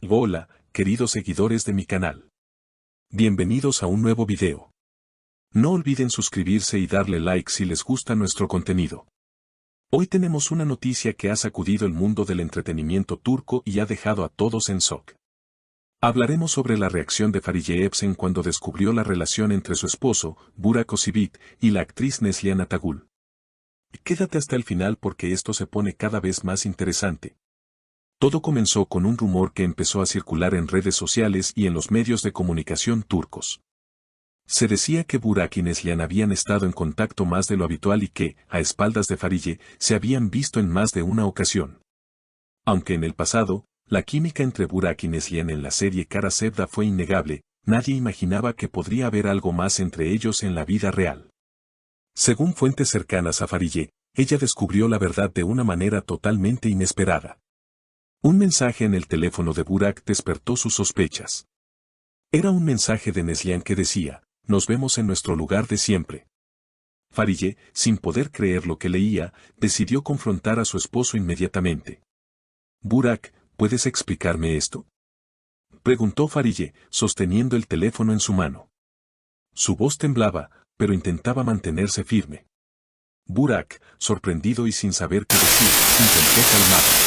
Hola, queridos seguidores de mi canal. Bienvenidos a un nuevo video. No olviden suscribirse y darle like si les gusta nuestro contenido. Hoy tenemos una noticia que ha sacudido el mundo del entretenimiento turco y ha dejado a todos en shock. Hablaremos sobre la reacción de Fariye Epsen cuando descubrió la relación entre su esposo, Burak Özçivit, y la actriz Neslihan Atagül. Quédate hasta el final porque esto se pone cada vez más interesante. Todo comenzó con un rumor que empezó a circular en redes sociales y en los medios de comunicación turcos. Se decía que Burak y Neslihan habían estado en contacto más de lo habitual y que, a espaldas de Fariye, se habían visto en más de una ocasión. Aunque en el pasado, la química entre Burak y Neslihan en la serie Kara Sevda fue innegable, nadie imaginaba que podría haber algo más entre ellos en la vida real. Según fuentes cercanas a Fariye, ella descubrió la verdad de una manera totalmente inesperada. Un mensaje en el teléfono de Burak despertó sus sospechas. Era un mensaje de Neslihan que decía, "Nos vemos en nuestro lugar de siempre". Fariye, sin poder creer lo que leía, decidió confrontar a su esposo inmediatamente. «Burak, ¿puedes explicarme esto?», preguntó Fariye, sosteniendo el teléfono en su mano. Su voz temblaba, pero intentaba mantenerse firme. Burak, sorprendido y sin saber qué decir, intentó calmarlo.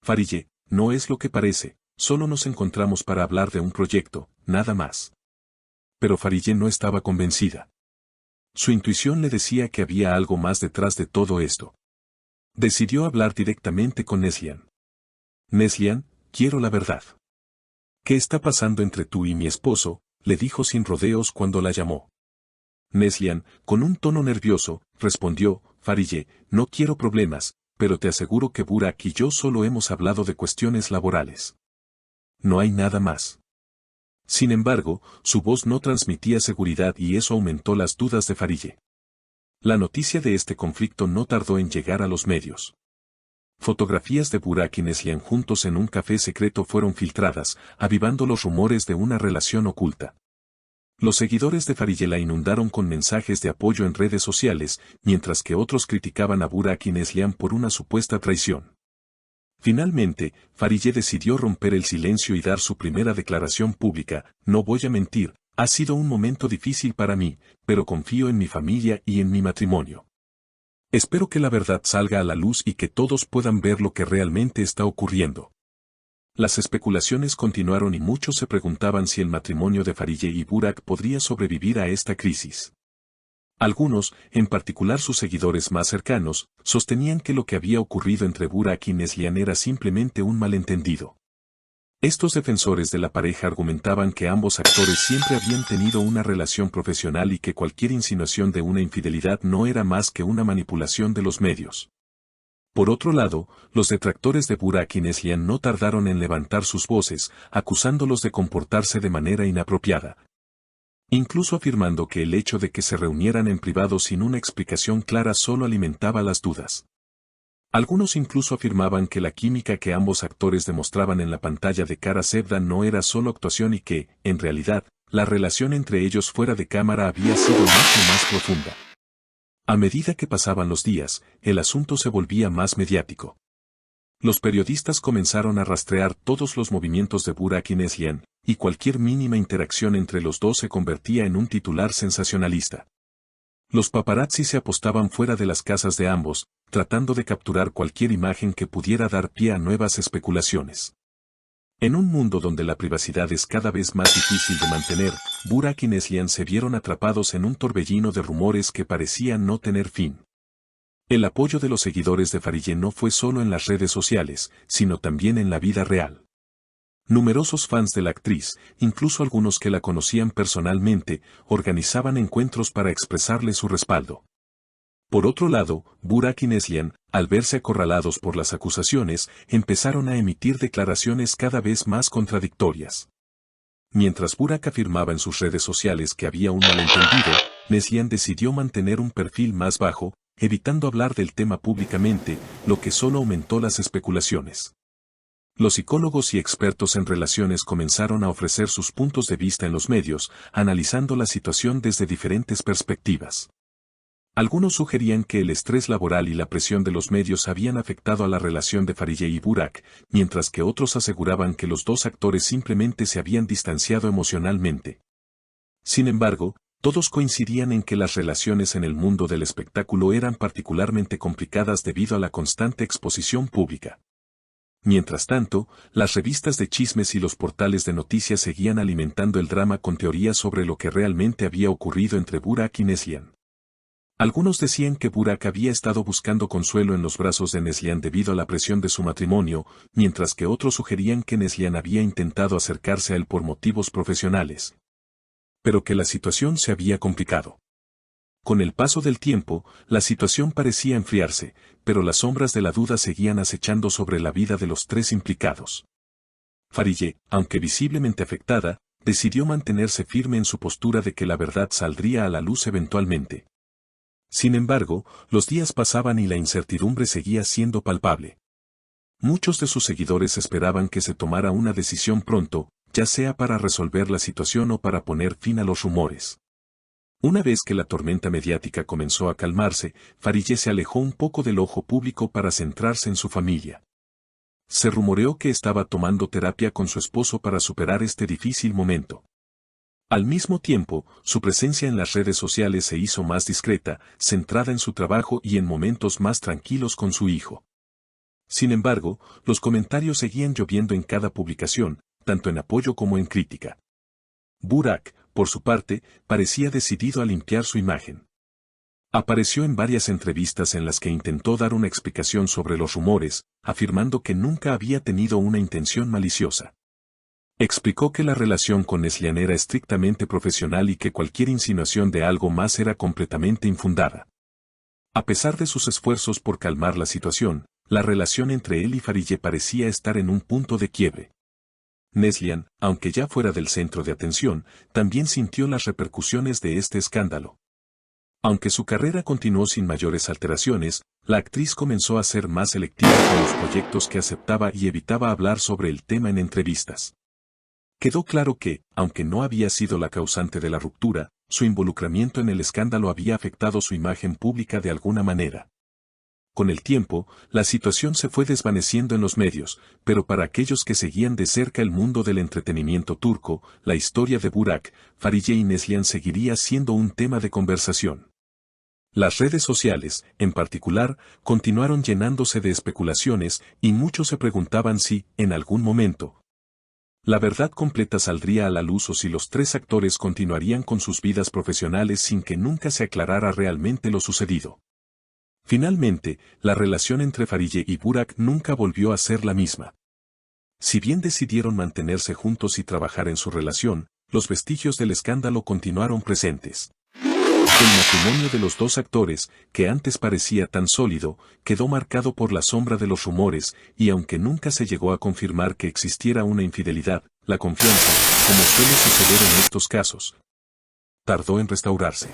«Fariye, no es lo que parece, solo nos encontramos para hablar de un proyecto, nada más». Pero Fariye no estaba convencida. Su intuición le decía que había algo más detrás de todo esto. Decidió hablar directamente con Neslihan. «Neslihan, quiero la verdad. ¿Qué está pasando entre tú y mi esposo?», le dijo sin rodeos cuando la llamó. Neslihan, con un tono nervioso, respondió, «Fariye, no quiero problemas, pero te aseguro que Burak y yo solo hemos hablado de cuestiones laborales. No hay nada más». Sin embargo, su voz no transmitía seguridad y eso aumentó las dudas de Fariye. La noticia de este conflicto no tardó en llegar a los medios. Fotografías de Burak y Neslihan juntos en un café secreto fueron filtradas, avivando los rumores de una relación oculta. Los seguidores de Fariye la inundaron con mensajes de apoyo en redes sociales, mientras que otros criticaban a Burak y Neslihan por una supuesta traición. Finalmente, Fariye decidió romper el silencio y dar su primera declaración pública: «No voy a mentir, ha sido un momento difícil para mí, pero confío en mi familia y en mi matrimonio. Espero que la verdad salga a la luz y que todos puedan ver lo que realmente está ocurriendo». Las especulaciones continuaron y muchos se preguntaban si el matrimonio de Fariye y Burak podría sobrevivir a esta crisis. Algunos, en particular sus seguidores más cercanos, sostenían que lo que había ocurrido entre Burak y Neslihan era simplemente un malentendido. Estos defensores de la pareja argumentaban que ambos actores siempre habían tenido una relación profesional y que cualquier insinuación de una infidelidad no era más que una manipulación de los medios. Por otro lado, los detractores de Burak y Neslihan no tardaron en levantar sus voces, acusándolos de comportarse de manera inapropiada, incluso afirmando que el hecho de que se reunieran en privado sin una explicación clara solo alimentaba las dudas. Algunos incluso afirmaban que la química que ambos actores demostraban en la pantalla de Kara Sevda no era solo actuación y que, en realidad, la relación entre ellos fuera de cámara había sido mucho más profunda. A medida que pasaban los días, el asunto se volvía más mediático. Los periodistas comenzaron a rastrear todos los movimientos de Burak y Neslihan, y cualquier mínima interacción entre los dos se convertía en un titular sensacionalista. Los paparazzi se apostaban fuera de las casas de ambos, tratando de capturar cualquier imagen que pudiera dar pie a nuevas especulaciones. En un mundo donde la privacidad es cada vez más difícil de mantener, Burak y Neslihan se vieron atrapados en un torbellino de rumores que parecían no tener fin. El apoyo de los seguidores de Fariye no fue solo en las redes sociales, sino también en la vida real. Numerosos fans de la actriz, incluso algunos que la conocían personalmente, organizaban encuentros para expresarle su respaldo. Por otro lado, Burak y Neslihan, al verse acorralados por las acusaciones, empezaron a emitir declaraciones cada vez más contradictorias. Mientras Burak afirmaba en sus redes sociales que había un malentendido, Neslihan decidió mantener un perfil más bajo, evitando hablar del tema públicamente, lo que solo aumentó las especulaciones. Los psicólogos y expertos en relaciones comenzaron a ofrecer sus puntos de vista en los medios, analizando la situación desde diferentes perspectivas. Algunos sugerían que el estrés laboral y la presión de los medios habían afectado a la relación de Farideh y Burak, mientras que otros aseguraban que los dos actores simplemente se habían distanciado emocionalmente. Sin embargo, todos coincidían en que las relaciones en el mundo del espectáculo eran particularmente complicadas debido a la constante exposición pública. Mientras tanto, las revistas de chismes y los portales de noticias seguían alimentando el drama con teorías sobre lo que realmente había ocurrido entre Burak y Neslihan. Algunos decían que Burak había estado buscando consuelo en los brazos de Neslihan debido a la presión de su matrimonio, mientras que otros sugerían que Neslihan había intentado acercarse a él por motivos profesionales. Pero que la situación se había complicado. Con el paso del tiempo, la situación parecía enfriarse, pero las sombras de la duda seguían acechando sobre la vida de los tres implicados. Farideh, aunque visiblemente afectada, decidió mantenerse firme en su postura de que la verdad saldría a la luz eventualmente. Sin embargo, los días pasaban y la incertidumbre seguía siendo palpable. Muchos de sus seguidores esperaban que se tomara una decisión pronto, ya sea para resolver la situación o para poner fin a los rumores. Una vez que la tormenta mediática comenzó a calmarse, Farideh se alejó un poco del ojo público para centrarse en su familia. Se rumoreó que estaba tomando terapia con su esposo para superar este difícil momento. Al mismo tiempo, su presencia en las redes sociales se hizo más discreta, centrada en su trabajo y en momentos más tranquilos con su hijo. Sin embargo, los comentarios seguían lloviendo en cada publicación, tanto en apoyo como en crítica. Burak, por su parte, parecía decidido a limpiar su imagen. Apareció en varias entrevistas en las que intentó dar una explicación sobre los rumores, afirmando que nunca había tenido una intención maliciosa. Explicó que la relación con Neslihan era estrictamente profesional y que cualquier insinuación de algo más era completamente infundada. A pesar de sus esfuerzos por calmar la situación, la relación entre él y Farideh parecía estar en un punto de quiebre. Neslihan, aunque ya fuera del centro de atención, también sintió las repercusiones de este escándalo. Aunque su carrera continuó sin mayores alteraciones, la actriz comenzó a ser más selectiva con los proyectos que aceptaba y evitaba hablar sobre el tema en entrevistas. Quedó claro que, aunque no había sido la causante de la ruptura, su involucramiento en el escándalo había afectado su imagen pública de alguna manera. Con el tiempo, la situación se fue desvaneciendo en los medios, pero para aquellos que seguían de cerca el mundo del entretenimiento turco, la historia de Burak, Farideh y Neslihan seguiría siendo un tema de conversación. Las redes sociales, en particular, continuaron llenándose de especulaciones y muchos se preguntaban si, en algún momento, la verdad completa saldría a la luz o si los tres actores continuarían con sus vidas profesionales sin que nunca se aclarara realmente lo sucedido. Finalmente, la relación entre Farideh y Burak nunca volvió a ser la misma. Si bien decidieron mantenerse juntos y trabajar en su relación, los vestigios del escándalo continuaron presentes. El matrimonio de los dos actores, que antes parecía tan sólido, quedó marcado por la sombra de los rumores, y aunque nunca se llegó a confirmar que existiera una infidelidad, la confianza, como suele suceder en estos casos, tardó en restaurarse.